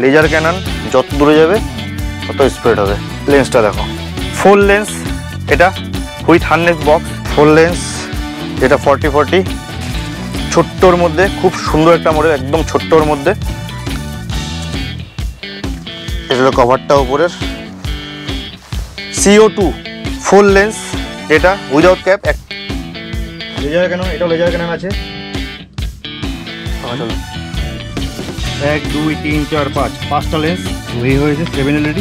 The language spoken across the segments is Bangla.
লেজার ক্যানন, যত দূরে যাবে তত স্প্রেড হবে। লেন্সটা দেখো, ফুল লেন্স এটা with harness box, full lens যেটা 40-40, ছোট্টর মধ্যে খুব সুন্দর একটা মডেল, একদম ছোট্টর মধ্যে। এটা হলো কভারটা উপরের। CO2 ফুল লেন্স যেটা উইদাউট ক্যাপ, লেজার ক্যানন, এটাও লেজার ক্যানন আছে। চলো 1 2 3 4 5, 5টা লেন্স এই হয়েছে। 7 LED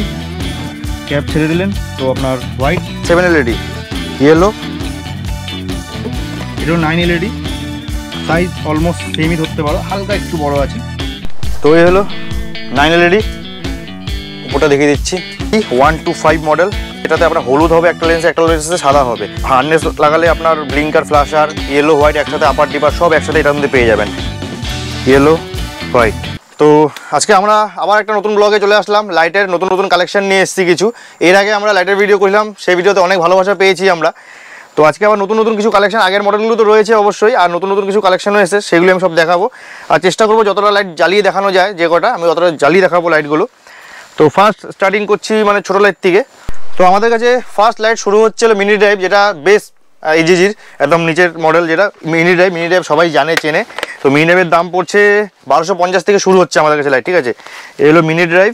ক্যাপ ছেড়ে দিলেন তো আপনার হোয়াইট 7 LED, ইয়েলো, এটাও 9 LED, সাইজ অলমোস্ট সেমই ধরতে পারো, হালকা একটু বড় আছে। তো এই হলো 9 LED। উপরটা দেখিয়ে দিচ্ছি, 1 to 5 মডেল। এটাতে আপনার হলুদ হবে একটা লেন্সে, একটা লেন্সে সাদা হবে। হার্নেস লাগালে আপনার ব্লিঙ্কার, ফ্ল্যাশার, ইয়েলো হোয়াইট একসাথে, আপার ডিপার সব একসাথে এটার মধ্যে পেয়ে যাবেন, ইয়েলো হোয়াইট। তো আজকে আমরা আবার একটা নতুন ব্লগে চলে আসলাম। লাইটের নতুন নতুন কালেকশন নিয়ে এসেছি কিছু। এর আগে আমরা লাইটের ভিডিও করলাম, সেই ভিডিওতে অনেক ভালোবাসা পেয়েছি আমরা। তো আজকে আবার নতুন নতুন কিছু কালেকশন, আগের মডেলগুলো তো রয়েছে অবশ্যই, আর নতুন নতুন কিছু কালেকশনও এসেছে, সেগুলো আমি সব দেখাবো। আর চেষ্টা করবো যতটা লাইট জ্বালিয়ে দেখানো যায়, যে কটা আমি অতটা জ্বালিয়ে দেখাবো লাইটগুলো। তো ফার্স্ট স্টার্টিং করছি মানে ছোটো লাইট থেকে। তো আমাদের কাছে ফার্স্ট লাইট শুরু হচ্ছিল মিনি ড্রাইভ, যেটা বেস্ট এজিজির একদম নিচের মডেল, যেটা মিনি ড্রাইভ। মিনি ড্রাইভ সবাই জানে চেনে। তো মিনি ড্রাইভের দাম পড়ছে 1250 থেকে শুরু হচ্ছে আমাদের কাছে লাইট, ঠিক আছে। এই হলো মিনি ড্রাইভ,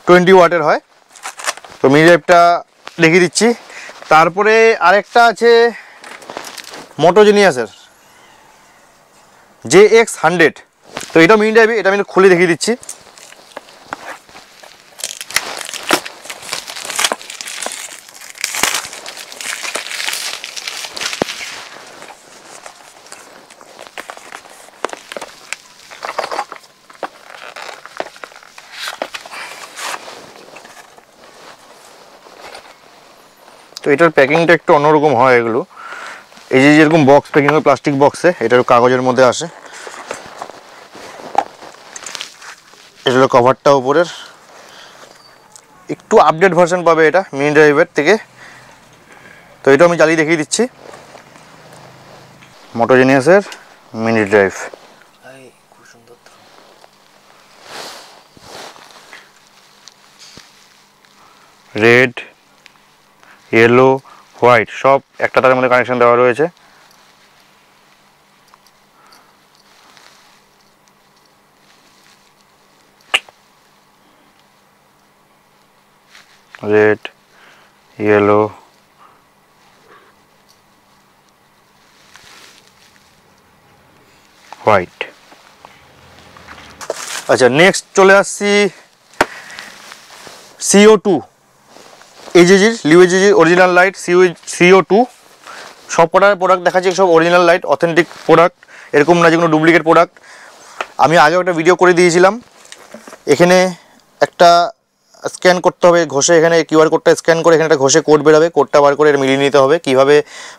20 ওয়াটের হয়। তো মিনি ড্রাইভটা দেখিয়ে দিচ্ছি। তারপরে আরেকটা আছে মোটোজেনিয়াসের JX100। তো এটা মিনি ড্রাইভ, এটা আমি খুলে দেখিয়ে দিচ্ছি। তো এটার প্যাকিংটা একটু অন্যরকম হয় এগুলো। এই যে যেরকম বক্স প্যাকিং হয় প্লাস্টিক বক্সে, এটার কাগজের মধ্যে আসে। এটা হলো কভারটা উপরের, একটু আপডেট ভার্সন পাবে এটা মিনি ড্রাইভের থেকে। তো এটা আমি জ্বালিয়ে দেখিয়ে দিচ্ছি, মোটোজেনিয়াসের মিনি ড্রাইভ। খুব সুন্দর। রেড, ইয়েলো, হোয়াইট সব একটা তারের মধ্যে কানেকশন দেওয়া রয়েছে। Red, yellow, white. আচ্ছা, নেক্সট চলে আসছি CO2 এজিজির, লিউ এজিজির অরিজিনাল লাইট CO2। সব কটার প্রোডাক্ট দেখাচ্ছি, সব অরিজিনাল লাইট, অথেন্টিক প্রোডাক্ট, এরকম না যে কোনো ডুপ্লিকেট প্রোডাক্ট। আমি আগে একটা ভিডিও করে দিয়েছিলাম। এখানে একটা স্ক্যান করতে হবে ঘষে, এখানে কিউআর কোডটা স্ক্যান করে এখানে একটা ঘষে কোড বেরোবে, কোডটা বার করে এটা মিলিয়ে নিতে হবে। কীভাবে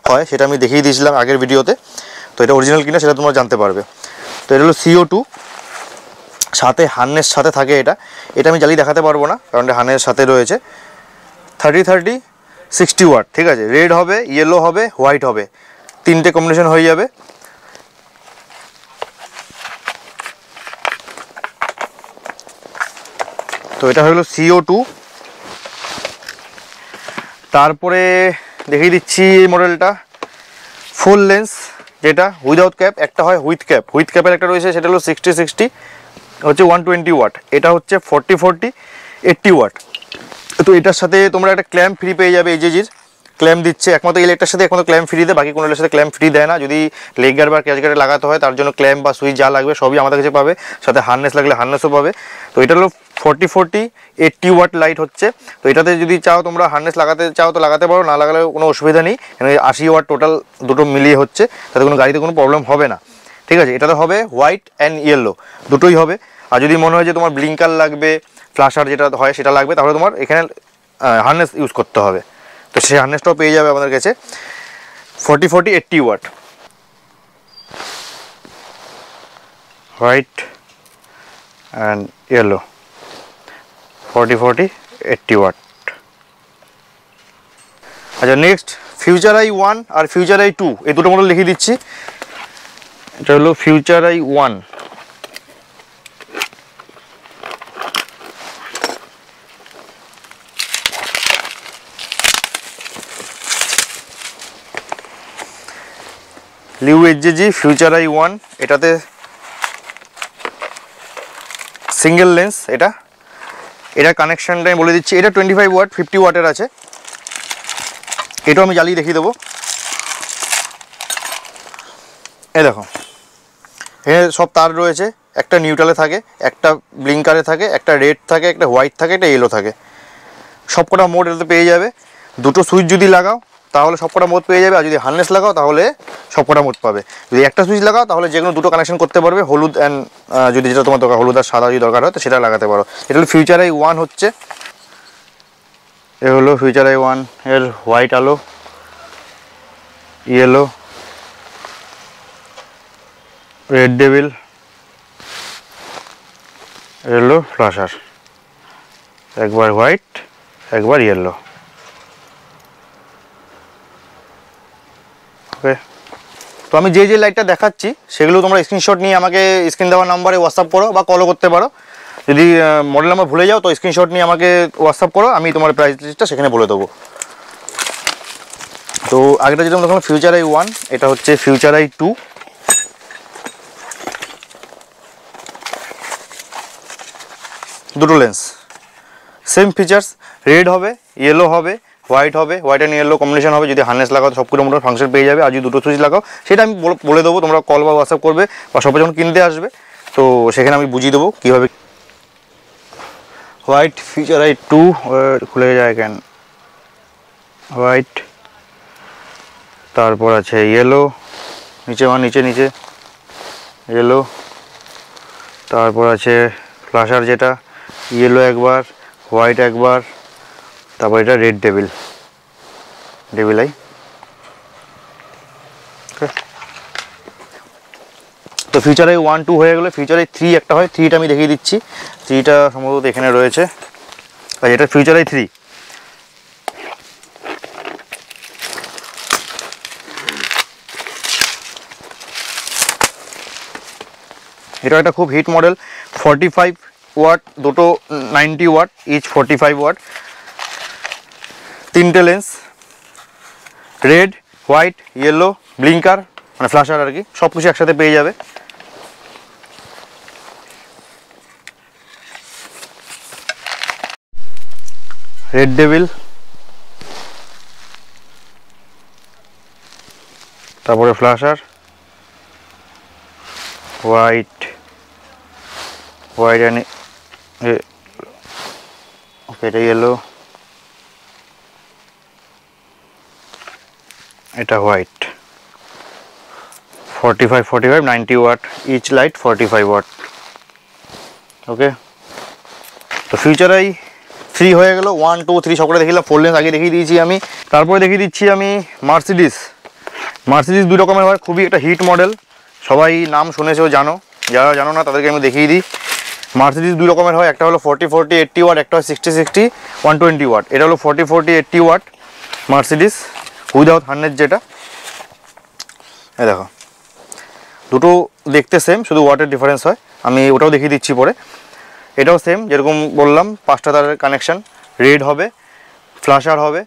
হয় সেটা আমি দেখিয়ে দিয়েছিলাম আগের ভিডিওতে। তো এটা অরিজিনাল কিনা সেটা তোমরা জানতে পারবে। তো এটা হলো CO2, সাথে হার্নেস সাথে থাকে। এটা আমি জ্বালিয়ে দেখাতে পারবো না, কারণ এটা হার্নেস সাথে রয়েছে। 30-30 60 ওয়াট, ঠিক আছে। রেড হবে, ইয়েলো হবে, হোয়াইট হবে, তিনটে কম্বিনেশন হয়ে যাবে। তো এটা হলো CO2। তারপরে দেখিয়ে দিচ্ছি এই মডেলটা, ফুল লেন্স যেটা উইদাউট ক্যাপ, একটা হয় উইথ ক্যাপ। উইথ ক্যাপের একটা রয়েছে, সেটা হলো 60-60, হচ্ছে 120 ওয়াট। এটা হচ্ছে 40-40 80 ওয়াট। তো এটার সাথে তোমরা একটা ক্ল্যাম্প ফ্রি পেয়ে যাবে। এজিজির ক্ল্যাম্প দিচ্ছে একমাত্র এই লাইটটার সাথে, একমাত্র ক্ল্যাম্প ফ্রি দেয়, বাকি কোনো লাইটের সাথে ক্ল্যাম্প ফ্রি দেয় না। যদি লেগ গার্ড বা ক্যাচ গার্ডে লাগাতে হয় তার জন্য ক্ল্যাম্প বা সুইচ যা লাগবে সবই আমাদের কাছে পাবে, সাথে হার্নেস লাগলে হার্নেসও পাবে। তো এটা হলো 40-40 80 ওয়াট লাইট হচ্ছে। তো এটাতে যদি চাও তোমরা হার্নেস লাগাতে চাও তো লাগাতে পারো, না লাগালে কোনো অসুবিধা নেই। 80 ওয়াট টোটাল দুটো মিলিয়ে হচ্ছে, তাতে কোনো গাড়িতে কোনো প্রবলেম হবে না, ঠিক আছে। এটাতে হবে হোয়াইট অ্যান্ড ইয়েলো দুটোই হবে। আর যদি মনে হয় যে তোমার ব্লিঙ্কার লাগবে, ফ্ল্যাশার যেটা হয় সেটা লাগবে, তাহলে তোমার এখানে হার্নেস ইউজ করতে হবে। তো সেই হার্নেসটাও পেয়ে যাবে আমাদের কাছে। 40-40 80 watt, white and yellow, 40-40 80 watt. আচ্ছা, নেক্সট ফিউচার আই 1 আর ফিউচার আই 2, এই দুটো মডেল লিখিয়ে দিচ্ছি। এটা হলো ফিউচার আই 1। লিউ এইচজি ফিউচার আই 1, এটাতে সিঙ্গেল লেন্স। এটা কানেকশানটা আমি বলে দিচ্ছি, এটা 25 ওয়াট 50 ওয়াটের আছে। এটাও আমি জ্বালিয়ে দেখিয়ে দেবো। এই দেখো, এখানে সব তার রয়েছে, একটা নিউট্রালে থাকে, একটা ব্লিঙ্কারে থাকে, একটা রেড থাকে, একটা হোয়াইট থাকে, একটা ইয়েলো থাকে। সবকটা মোড এটাতে পেয়ে যাবে। দুটো সুইচ যদি লাগাও তাহলে সবকটা মোড পেয়ে যাবে, আর যদি হার্নেস লাগাও তাহলে সবকটা মোড পাবে। যদি একটা সুইচ লাগাও তাহলে যে কোনো দুটো কানেকশন করতে পারবে, হলুদ অ্যান্ড যদি যেটা তোমার দরকার, হলুদ আর সাদা যদি দরকার হয় তো সেটা লাগাতে পারো। এটা হলো ফিউচার আই 1 হচ্ছে, এ হলো ফিউচার আই 1 এর হোয়াইট আলো, yellow, red devil, yellow flusher, একবার হোয়াইট একবার ইয়েলো। ওকে, তো আমি যে লাইটটা দেখাচ্ছি সেগুলো তোমরা স্ক্রিনশট নিয়ে আমাকে স্ক্রিন দেওয়া নাম্বারে হোয়াটসঅ্যাপ করো বা কলও করতে পারো। যদি মডেল নাম্বার ভুলে যাও তো স্ক্রিনশট নিয়ে আমাকে হোয়াটসঅ্যাপ করো, আমি তোমার প্রাইস লিস্টটা সেখানে বলে দেবো। তো আগেটা যেটা দেখলাম ফিউচার আই 1, এটা হচ্ছে ফিউচার আই 2। দুটো লেন্স, সেম ফিচার্স, রেড হবে, ইয়েলো হবে, হোয়াইট হবে, হোয়াইট অ্যান্ড ইয়েলো কম্বিনেশন হবে। যদি হার্নেস লাগাও সবগুলো মোটর ফাংশন পেয়ে যাবে, আর যদি দুটো সুইচ লাগাও সেটা আমি বলে দেবো, তোমরা কল বা হোয়াটসঅ্যাপ করবে বা সবাই যখন কিনতে আসবে তো সেখানে আমি বুঝিয়ে দেবো কীভাবে। হোয়াইট ফিউচার আই 2 খুলে যায় কেন, হোয়াইট, তারপর আছে ইয়েলো, নিচে ইয়েলো, তারপর আছে ফ্লাশার যেটা ইয়েলো একবার, হোয়াইট একবার, তারপর এটা রেড ডেভিল আই। তো ফিউচার আই 1 2 হয়ে গেলো। ফিউচার আই 3 একটা হয়, 3টা আমি দেখিয়ে দিচ্ছি। 3টা সম্ভবত এখানে রয়েছে, আর এটা ফিউচার আই 3। এটা একটা খুব হিট মডেল, 45 ওয়াট, দুটো 90 ওয়াট, ইচ 45 ওয়াট, তিনটে lens, red, white, yellow, blinker মানে ফ্ল্যাশার আর কি, সব কিছু একসাথে পেয়ে যাবে। রেড ডেভিল, তারপরে ফ্ল্যাশার, হোয়াইট অ্যান্ড ওকে, এটা ইয়েলো, এটা white, 45 90 watt, each light 45 watt. Okay, তো ফিউচার আই 3 হয়ে গেল। 1 2 3 সকলে দেখিলাম, 4 লেন্স আগে দেখিয়ে দিয়েছি আমি। তারপরে দেখিয়ে দিচ্ছি আমি মার্সিডিস। দুই রকমের হয়, খুবই একটা হিট মডেল, সবাই নাম শুনেছেও জানো, যারা জানো না তাদেরকে আমি দেখিয়ে দিই। মার্সিডিস দুই রকমের হয়, একটা হলো 40 80 ওয়াট, একটা হয় 60 120 ওয়াট। এটা হলো 40 80 ওয়াট মার্সিডিস উইদাউট হার্নেস যেটা। এই দেখো, দুটো দেখতে সেম, শুধু ওয়াটের ডিফারেন্স হয়, আমি ওটাও দেখিয়ে দিচ্ছি পরে। এটাও সেম, যেরকম বললাম 5টা তারের কানেকশান, রেড হবে, ফ্ল্যাশার হবে,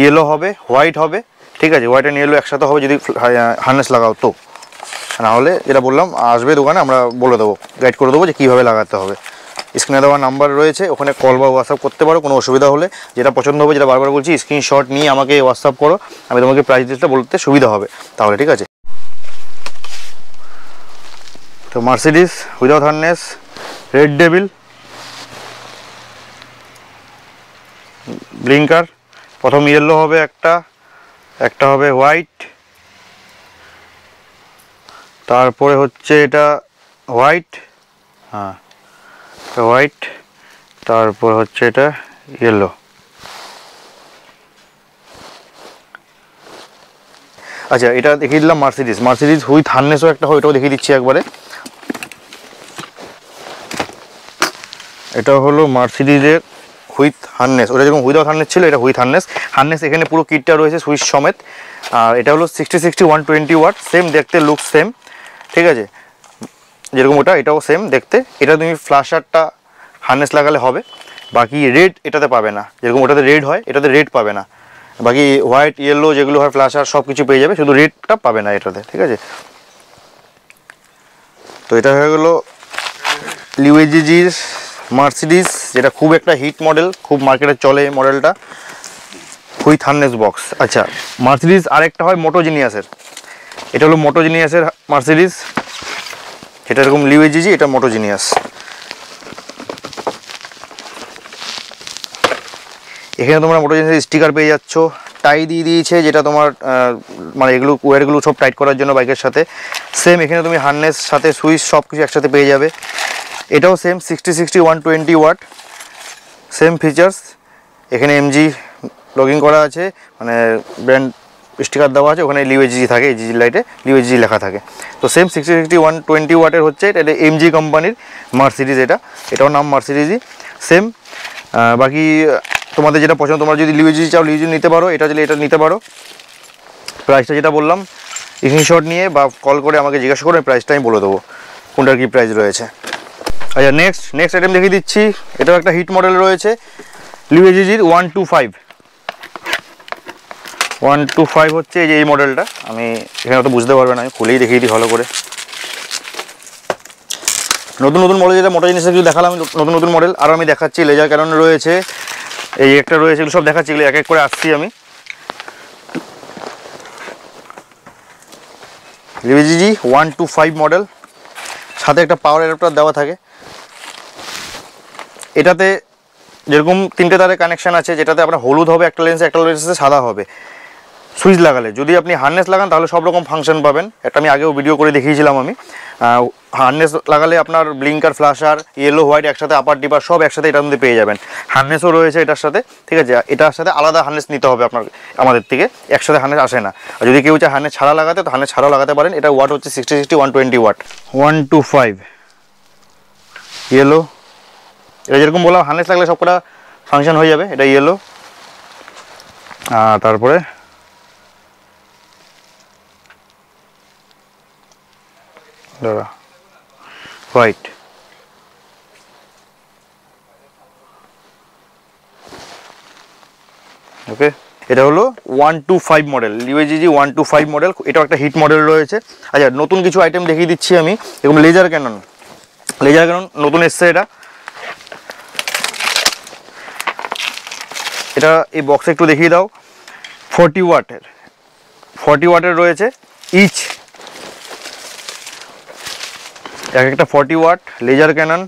ইয়েলো হবে, হোয়াইট হবে, ঠিক আছে, হোয়াইট অ্যান্ড ইয়েলো একসাথে হবে যদি হার্নেস লাগাও তো, নাহলে যেটা বললাম আসবে দোকানে, আমরা বলে দেবো, গাইড করে দেবো যে কীভাবে লাগাতে হবে। স্ক্রিনে দেওয়া নাম্বার রয়েছে, ওখানে কল বা হোয়াটসঅ্যাপ করতে পারো। কোনো অসুবিধা হলে, যেটা পছন্দ হবে, যেটা বারবার বলছি, স্ক্রিনশট নিয়ে আমাকে হোয়াটসঅ্যাপ করো, আমি তোমাকে প্রাইস লিস্টটা বলতে সুবিধা হবে তাহলে, ঠিক আছে। তো Mercedes without harness, red devil, blinker, প্রথম ইয়েলো হবে একটা হবে হোয়াইট, তারপরে হচ্ছে এটা হোয়াইট, হ্যাঁ হোয়াইট, তারপর হচ্ছে এটা ইয়েলো। আচ্ছা, এটা দেখিয়ে দিলাম মার্সিডিস উইথ হার্নেসও একটা হয়, এটাও দেখিয়ে দিচ্ছি একবারে। এটা হলো মার্সিডিসের হুইথ হার্নেস, ওটা যেরকম উইদাউট হার্নেস ছিল, এটা হুইথ হার্নেস এখানে পুরো কিটটা রয়েছে সুইচ সমেত। আর এটা হলো 60 120 ওয়াট, সেম দেখতে, লুক সেম, ঠিক আছে, যেরকম ওটা, এটাও সেম দেখতে। এটা তুমি ফ্ল্যাশারটা হার্নেস লাগালে হবে, বাকি রেড এটাতে পাবে না, যেরকম ওটাতে রেড হয় এটাতে রেড পাবে না, বাকি হোয়াইট ইয়েলো যেগুলো হয় ফ্ল্যাশার সব কিছু পেয়ে যাবে, শুধু রেডটা পাবে না এটাতে, ঠিক আছে। তো এটা হয়ে গেলো লিওএজিজির মার্সিডিজ, যেটা খুব একটা হিট মডেল, খুব মার্কেটে চলে মডেলটা, হুইথ হার্নেস বক্স। আচ্ছা, মার্সিডিজ আরেকটা হয় মোটোজিনিয়াসের, এটা হলো মোটোজিনিয়াসের মার্সিডিজ, এটা এরকম লিওএজিজি, এটা মোটোজিনিয়াস। এখানে তোমরা মোটোজিনিয়াসের স্টিকার পেয়ে যাচ্ছ, টাই দিয়ে দিয়েছে, যেটা তোমার মানে এগুলো ওয়্যারগুলো সব টাইট করার জন্য বাইকের সাথে। সেম এখানে তুমি হার্নেস সাথে সুইচ সব কিছু একসাথে পেয়ে যাবে। এটাও সেম 60-60 120 ওয়াট, সেম ফিচার্স। এখানে এমজি লগিং করা আছে, মানে ব্র্যান্ড স্টিকার দেওয়া আছে, ওখানে লিওএজিজি থাকে, এজিজি লাইটে লিওএজিজি লেখা থাকে। তো সেম 60-60 120 ওয়াটের হচ্ছে এটা এমজি কোম্পানির মার্সিডিজ, এটাও নাম মার্সিডিজই, সেম। বাকি তোমাদের যেটা পছন্দ, তোমরা যদি লিওএজিজি চাও লিওএজিজি নিতে পারো, এটা যদি এটা নিতে পারো। প্রাইসটা যেটা বললাম স্ক্রিনশট নিয়ে বা কল করে আমাকে জিজ্ঞাসা করে প্রাইসটা আমি বলে দেবো কোনটার কী প্রাইস রয়েছে। আচ্ছা, নেক্সট আইটেম দেখিয়ে দিচ্ছি, এটাও একটা হিট মডেল রয়েছে লিওএজিজির 125 হচ্ছে এই যে এই মডেলটা। আমি এখানে তো বুঝতে পারবেন, আমি খুলেই দেখিয়ে দিই ভালো করে। নতুন মডেল, যেটা মোটোজিনিয়াস কিছু দেখালাম নতুন মডেল, আর আমি দেখাচ্ছি লেজার ক্যানন রয়েছে, এই একটা রয়েছে, এগুলো সব দেখাচ্ছি, এগুলো এক এক করে আসছি আমি। লিওএজিজি 125 মডেল, সাথে একটা পাওয়ার অ্যাডাপ্টার দেওয়া থাকে। এটাতে যেরকম 3টে তারের কানেকশান আছে, যেটাতে আপনার হলুদ হবে একটা লেন্সে সাদা হবে সুইচ লাগালে। যদি আপনি হার্নেস লাগান তাহলে সব রকম ফাংশন পাবেন, একটা আমি আগেও ভিডিও করে দেখিয়েছিলাম আমি। হার্নেস লাগালে আপনার ব্লিঙ্কার, ফ্ল্যাশার, ইয়েলো হোয়াইট একসাথে, আপার ডিপার সব একসাথে এটার মধ্যে পেয়ে যাবেন। হার্নেসও রয়েছে এটার সাথে, ঠিক আছে। এটার সাথে আলাদা হার্নেস নিতে হবে আমাদের থেকে, একসাথে হার্নেস আসে না। আর যদি কেউ চায় হার্নেস ছাড়া লাগাতে, তো হার্নেস ছাড়াও লাগাতে পারেন। এটা ওয়াট হচ্ছে 60-60 120 ওয়াট। 125 ইয়েলো, এটা যেরকম বললাম হার্নেস লাগলে সব কটা ফাংশন হয়ে যাবে। এটা ইয়েলো, তারপরে হোয়াইট। ওকে, এটা হলো 125 মডেল, লিওএজিজি 125 মডেল, এটাও একটা হিট মডেল রয়েছে। আচ্ছা, নতুন কিছু আইটেম দেখিয়ে দিচ্ছি আমি, এরকম লেজার ক্যানন নতুন এসছে। এটা এই বক্সে একটু দেখিয়ে দাও। 40 ওয়াটের রয়েছে ইচ, এক একটা 40 ওয়াট লেজার ক্যানন।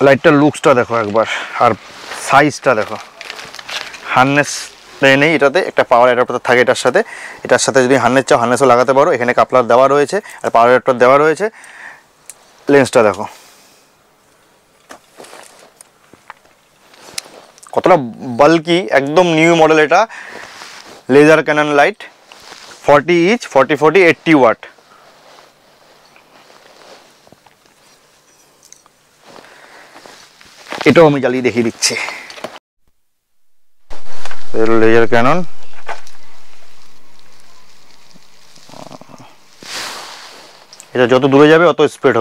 লাইটটার লুকসটা দেখো একবার, আর সাইজটা দেখো। হার্নেস নেই এটাতে, একটা পাওয়ার অ্যাডাপ্টার থাকে এটার সাথে যদি হার্নেস চাও হার্নেসও লাগাতে পারো। এখানে কাপলার দেওয়া রয়েছে আর পাওয়ার অ্যাডাপ্টার দেওয়া রয়েছে। লেন্সটা দেখো কতটা বাল্কি, একদম নিউ মডেল। এটা laser Canon light, 40 inch, 40 80 watt. এটাও আমি জ্বালিয়ে দেখিয়ে দিচ্ছি। লেজার ক্যানন, এটা যত দূরে যাবে অত স্প্রেড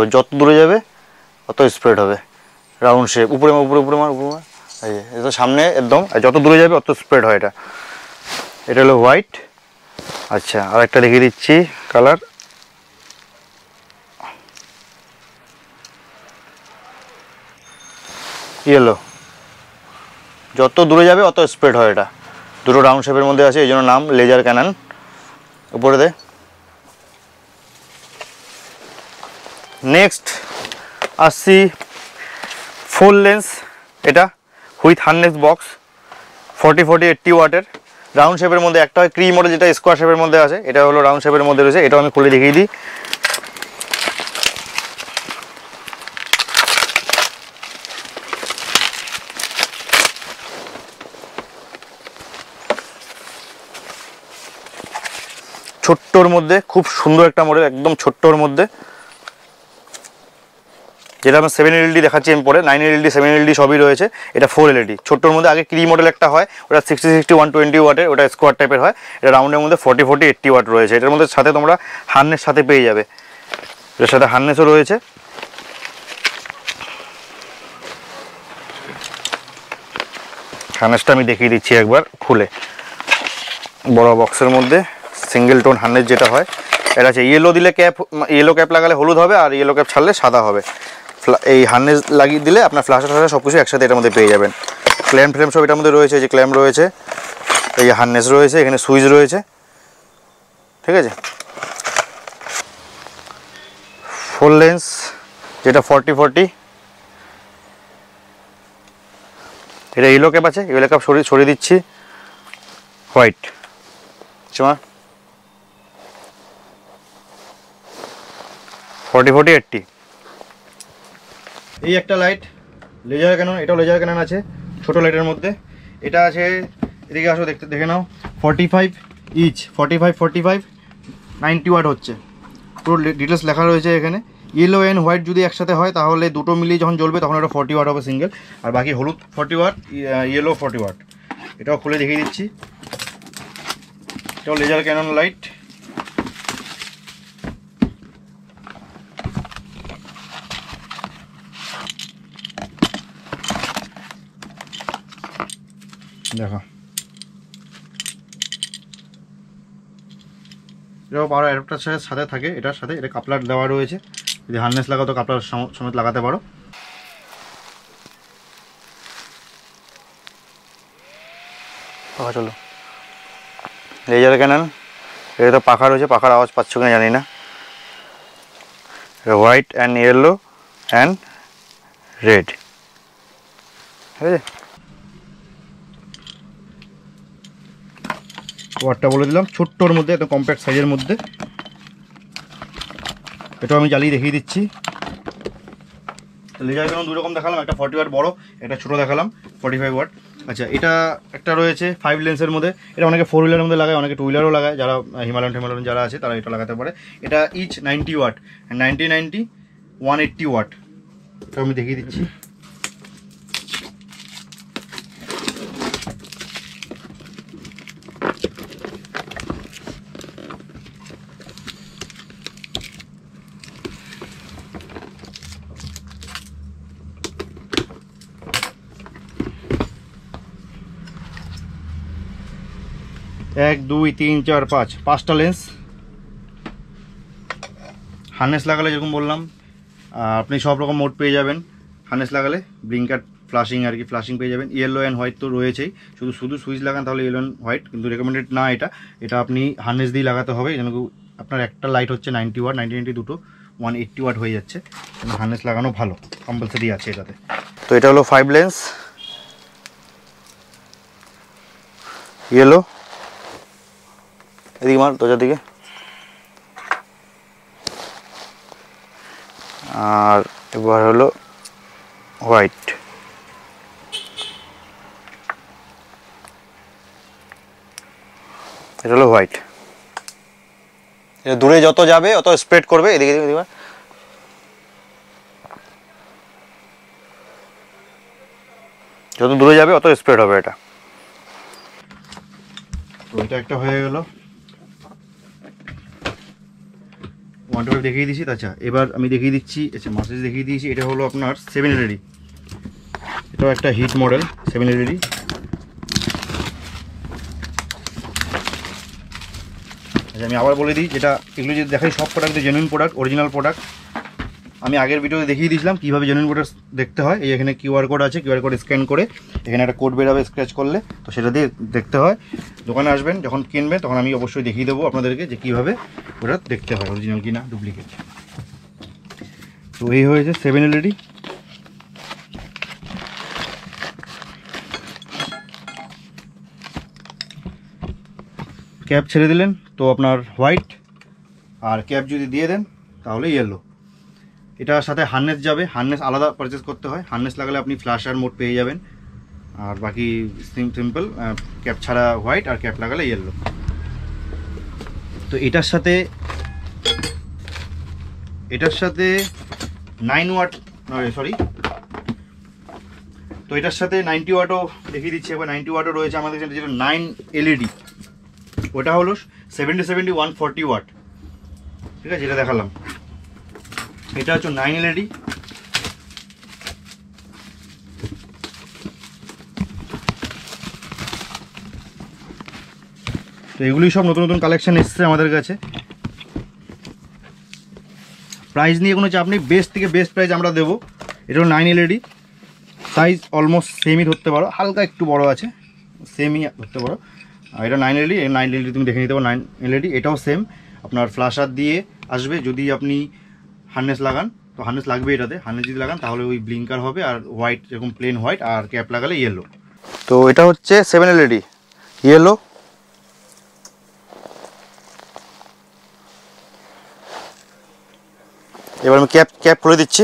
হবে, রাউন্ড শেপ, উপরে এটা সামনে একদম, যত দূরে যাবে অত স্প্রেড হয় এটা হলো হোয়াইট। আচ্ছা, আর একটা দেখিয়ে দিচ্ছি কালার, ইয়েলো। যত দূরে যাবে অত স্প্রেড হয়, এটা দুটো রাউন্ড শেপের মধ্যে আছে, এই জন্য নাম লেজার ক্যানন। উপরে দে। নেক্সট আসছি ফুল লেন্স, এটা হুইথ হার্নেস বক্স, 40 80 ওয়াটের, রাউন্ড শেপের মধ্যে। একটা হয় ক্রি মডেল, যেটা স্কোয়ার শেপের মধ্যে আছে, এটা হলো রাউন্ড শেপের মধ্যে রয়েছে। এটাও আমি খুলে দেখিয়ে দিই। ছোট্টর মধ্যে খুব সুন্দর একটা মডেল, একদম ছোট্টর মধ্যে, যেটা আমার 7 LED দেখাচ্ছি আমি পরে। 9 LED 7 LED সবই রয়েছে। এটা 4 LED ছোট্টর মধ্যে। আগে ক্রি মডেল একটা হয়, ওটা 60 120 ওয়াটের, ওটা স্কোয়ার টাইপের হয়। এটা রাউন্ডের মধ্যে 40 80 ওয়াট রয়েছে। এটার মধ্যে সাথে তোমরা হার্নেস সাথে পেয়ে যাবে, এটার সাথে হার্নেসও রয়েছে। হার্নেসটা আমি দেখিয়ে দিচ্ছি একবার খুলে। বড় বক্সের মধ্যে সিঙ্গেল টোন হার্নেস যেটা হয়, এটা আছে ইয়েলো দিলে ক্যাপ, ইয়েলো ক্যাপ লাগালে হলুদ হবে, আর ইয়েলো ক্যাপ ছাড়লে সাদা হবে। এই হার্নেস লাগিয়ে দিলে আপনার ফ্ল্যাশার সব কিছু একসাথে এটার মধ্যে পেয়ে যাবেন। ক্ল্যাম্প ফ্ল্যাম্প সব এটার মধ্যে রয়েছে, যে ক্ল্যাম্প রয়েছে, এই যে হার্নেস রয়েছে, এখানে সুইচ রয়েছে, ঠিক আছে। ফুল লেন্স যেটা 40-40, এটা ইয়েলো ক্যাপ আছে, ইয়েলো ক্যাপ সরিয়ে দিচ্ছি, হোয়াইট চমা 40-40-80। এই একটা লাইট লেজার ক্যানন, এটাও লেজার ক্যানন আছে ছোট লাইটের মধ্যে। এটা আছে, এদিকে আসো দেখে নাও, 45 ইচ, 45 90 ওয়াট হচ্ছে, পুরো ডিটেলস লেখা রয়েছে এখানে। ইয়েলো অ্যান্ড হোয়াইট যদি একসাথে হয় তাহলে দুটো মিলিয়ে যখন জ্বলবে তখন এটা 40 ওয়াট হবে সিঙ্গেল, আর বাকি হলুদ 40 ওয়াট, ইয়েলো 40 ওয়াট। এটাও খুলে দেখিয়ে দিচ্ছি, এটাও লেজার ক্যানন লাইট। দেখো এটাও পাওয়ার অ্যাডাপ্টারের সাথে থাকে, এটার সাথে এটা কাপলার দেওয়া রয়েছে, যদি হার্নেস লাগাও তো কাপলার সমেত লাগাতে পারো। চলো লেজার ক্যানন, এটা তো পাখা রয়েছে, পাখার আওয়াজ পাচ্ছ কিনা জানি না। White and yellow and red, ঠিক আছে। ওয়াটটা বলে দিলাম, ছোট্টর মধ্যে, একদম কম্প্যাক্ট সাইজের মধ্যে। এটাও আমি জ্বালিয়ে দেখিয়ে দিচ্ছি। লেজার ক্যানন দুই রকম দেখালাম, একটা 40 ওয়াট বড়, একটা ছোটো দেখালাম 45 ওয়াট। আচ্ছা, এটা একটা রয়েছে 5 লেন্সের মধ্যে, এটা অনেকে 4 হুইলারের মধ্যে লাগায়, অনেকে 2 হুইলারও লাগায়, যারা হিমালয়ান যারা আছে তারা এটা লাগাতে পারে। এটা ইচ 90 ওয়াট, 90 180 ওয়াট। এটা আমি দেখিয়ে দিচ্ছি। এক, দুই, তিন, চার, পাঁচটা লেন্স। হার্নেস লাগালে যেরকম বললাম, আপনি সব রকম মোড পেয়ে যাবেন হার্নেস লাগালে, ব্লিঙ্কার, ফ্লাশিং আর কি, ফ্লাশিং পেয়ে যাবেন। ইয়েলো অ্যান্ড হোয়াইট তো রয়েছেই, শুধু সুইচ লাগান তাহলে ইয়েলো অ্যান্ড হোয়াইট, কিন্তু রেকমেন্ডেড না এটা আপনি হার্নেস দিয়ে লাগাতে হবে। যেন আপনার একটা লাইট হচ্ছে 90 ওয়াট, 90 দুটো 180 ওয়াট হয়ে যাচ্ছে, হার্নেস লাগানো ভালো, কম্পালসারি আছে এটাতে। তো এটা হলো 5 লেন্স ইয়েলো, এদিকে মার দরজার দিকে, আর এবার হলো হোয়াইট। এটা হলো হোয়াইট। এটা দূরে যত যাবে অত স্প্রেড করবে, এদিকে যত দূরে যাবে অত স্প্রেড হবে এটা। তো এটা একটা হয়ে গেল, 112 দেখিয়ে দিয়েছি। আচ্ছা, এবার আমি দেখিয়ে দিচ্ছি, আচ্ছা মাসেজ দেখিয়ে দিয়েছি। এটা হলো আপনার 7 LED, এটাও একটা হিট মডেল 7 LED। আচ্ছা, আমি আবার বলে দিই, যেটা এগুলো যদি দেখাই সব product genuine product, original product. আমি আগের ভিডিওতে দেখিয়ে দিয়েছিলাম কীভাবে জেনুইন প্রোডাক্ট দেখতে হয়। এই এখানে কিউআর কোড আছে, কিউআর কোড স্ক্যান করে এখানে একটা কোড বেরোবে স্ক্র্যাচ করলে, তো সেটা দিয়ে দেখতে হয়। দোকানে আসবেন যখন কিনবেন তখন আমি অবশ্যই দেখিয়ে দেবো আপনাদেরকে যে কীভাবে ওটা দেখতে হয়, অরিজিনাল কি না ডুপ্লিকেট। তো এই হয়েছে 7 LED। ক্যাপ ছেড়ে দিলেন তো আপনার হোয়াইট, আর ক্যাপ যদি দিয়ে দেন তাহলে ইয়েলো। এটার সাথে হার্নেস যাবে, হার্নেস আলাদা পারচেস করতে হয়। হার্নেস লাগালে আপনি ফ্ল্যাশার মোড পেয়ে যাবেন, আর বাকি সিম্পল ক্যাপ ছাড়া হোয়াইট, আর ক্যাপ লাগালে ইয়েলো। তো এটার সাথে 9 ওয়াট, সরি, তো এটার সাথে 90 ওয়াটও দেখিয়ে দিচ্ছি। এবার 90 ওয়াটও রয়েছে আমাদের কাছে, যেটা 9 LED, ওটা হলো 70 140 ওয়াট, ঠিক আছে, এটা দেখালাম। এটা হচ্ছে 9 LED। তো এগুলি সব নতুন নতুন কালেকশন এসছে আমাদের কাছে। প্রাইস নিয়ে কোনো চাপ নেই, বেস্ট থেকে বেস্ট প্রাইস আমরা দেবো। এটা হলো 9 LED, সাইজ অলমোস্ট সেমই ধরতে পারো, হালকা একটু বড় আছে, সেমই ধরতে পারো। আর এটা 9 LED, 9 LED তুমি দেখে নিতে পারো। 9 LED এটাও সেম, আপনার ফ্ল্যাশার দিয়ে আসবে। যদি আপনি হার্নেস লাগান তো হার্নেস লাগবে এটাতে, হার্নেস যদি লাগান তাহলে ওই ব্লিঙ্কার হবে, আর হোয়াইট এরকম প্লেন হোয়াইট, আর ক্যাপ লাগালে ইয়েলো। তো এটা হচ্ছে 7 LED ইয়েলো। এবার আমি ক্যাপ খুলে দিচ্ছি।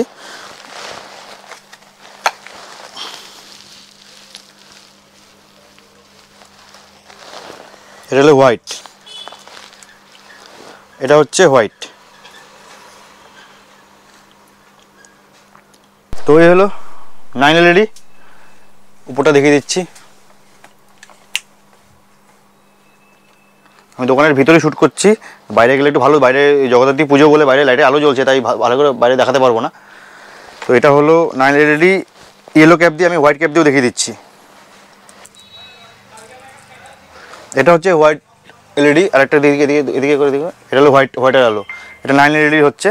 এটা হলো হোয়াইট, এটা হচ্ছে হোয়াইট। তো এই হলো 9 LED, উপরটা দেখিয়ে দিচ্ছি। আমি দোকানের ভিতরে শ্যুট করছি, বাইরে গেলে একটু ভালো, বাইরে জগদ্ধাত্রী পুজো বলে বাইরে লাইটে আলো জ্বলছে, তাই ভালো করে বাইরে দেখাতে পারবো না। তো এটা হলো 9 LED ইয়েলো ক্যাপ দিয়ে, আমি হোয়াইট ক্যাপ দিয়েও দেখিয়ে দিচ্ছি। এটা হচ্ছে হোয়াইট LED, আর একটা এদিকে করে দিকে, এটা হলো হোয়াইটের আলো। এটা 9 LED হচ্ছে।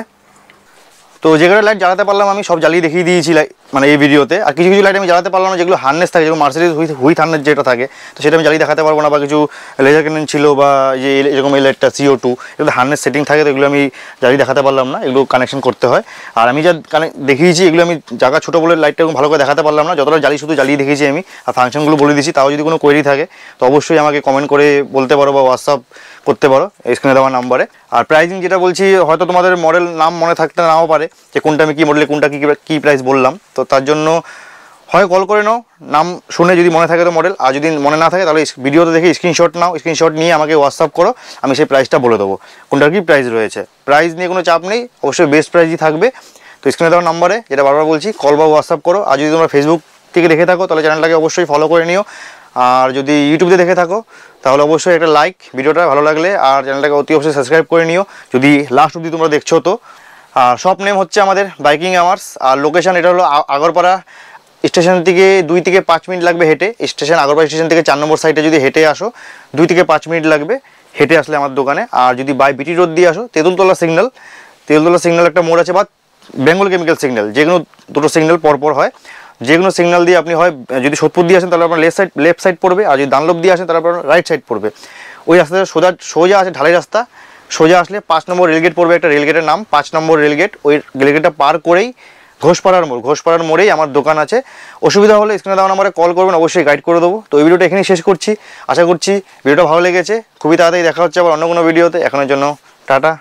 তো যেগুলো লাইট জ্বালাতে পারলাম আমি সব জ্বালিয়ে দেখিয়ে দিয়েছি মানে এই ভিডিওতে। আর কিছু কিছু লাইট আমি জ্বালাতে পারলাম না, যেগুলো হার্নেস থাকে, যেগুলো মার্সিডিজ হুইথ হার্নেস যেটা থাকে, তো সেটা আমি জ্বালিয়ে দেখাতে পারবো না। বা কিছু লেজার ক্যানন ছিল, বা যে এরকম এই লাইটটা CO2, এগুলো হার্নেস সেটিং থাকে, তো এগুলো আমি জ্বালিয়ে দেখাতে পারলাম না, এগুলো কানেকশন করতে হয়। আর আমি যা দেখিয়েছি এগুলো আমি জায়গা ছোটো বলে লাইটটা ভালো করে দেখাতে পারলাম না, যতটা শুধু জ্বালিয়ে দেখিয়েছি আমি, আর ফাংশনগুলো বলে দিয়েছি। তাও যদি কোনো কোয়েরি থাকে তো অবশ্যই আমাকে কমেন্ট করে বলতে পারো, বা হোয়াটসঅ্যাপ করতে পারো স্ক্রিনে দেওয়া নাম্বারে। আর প্রাইসিং যেটা বলছি, হয়তো তোমাদের মডেল নাম মনে থাকতে নাও পারে, যে কোনটা আমি কী মডেলে কোনটা কী প্রাইস বললাম। তো তার জন্য হয় কল করে নাও, নাম শুনে যদি মনে থাকে তো মডেল, আর যদি মনে না থাকে তাহলে ভিডিওতে দেখে স্ক্রিনশট নাও, স্ক্রিনশট নিয়ে আমাকে হোয়াটসঅ্যাপ করো, আমি সেই প্রাইসটা বলে দেবো কোনটার কী প্রাইস রয়েছে। প্রাইস নিয়ে কোনো চাপ নেই, অবশ্যই বেস্ট প্রাইসই থাকবে। তো স্ক্রিনে দেওয়া নাম্বারে, যেটা বারবার বলছি, কল বা হোয়াটসঅ্যাপ করো। আর যদি তোমরা ফেসবুক থেকে দেখে থাকো তাহলে চ্যানেলটাকে অবশ্যই ফলো করে নিও। আর যদি ইউটিউবে দেখে থাকো তাহলে অবশ্যই একটা লাইক ভিডিওটা ভালো লাগলে, আর চ্যানেলটাকে অতি অবশ্যই সাবস্ক্রাইব করে নিও যদি লাস্ট অবধি তোমরা দেখছো তো। আর শপ নেম হচ্ছে আমাদের বাইকিং আওয়ার্স, আর লোকেশান এটা হলো আগরপাড়া স্টেশন থেকে 2 থেকে 5 মিনিট লাগবে হেঁটে। আগরপাড়া স্টেশন থেকে 4 নম্বর সাইডে যদি হেঁটে আসো 2 থেকে 5 মিনিট লাগবে হেঁটে আসলে আমার দোকানে। আর যদি বাই বিটি রোড দিয়ে আসো, তেঁতুলতলা সিগন্যাল একটা মোড় আছে, বা বেঙ্গল কেমিক্যাল সিগন্যাল, যেগুলো দুটো সিগন্যাল পরপর হয়, যে কোনো সিগন্যাল দিয়ে আপনি হয়, যদি সোদপুর দিয়ে আসেন তাহলে আপনার লেফট সাইড পড়বে, আর যদি দানলভ দিয়ে আসেন তাহলে আপনার রাইট সাইড পড়বে। ওই রাস্তাটা সোজা আছে, ঢালাই রাস্তা। সোজা আসলে 5 নম্বর রেলগেট পড়বে, একটা রেলগেটের নাম 5 নম্বর রেলগেট। ওই রেলগেটটা পার করেই ঘোষপাড়ার মোড়েই আমার দোকান আছে। অসুবিধা হলে স্ক্রিনে দেওয়া নাম্বারে কল করবেন, অবশ্যই গাইড করে দেবো। তো এই ভিডিওটা এখানেই শেষ করছি, আশা করছি ভিডিওটা ভালো লেগেছে। খুবই তাড়াতাড়ি দেখা হচ্ছে আবার অন্য কোনো ভিডিওতে। এখনের জন্য টাটা।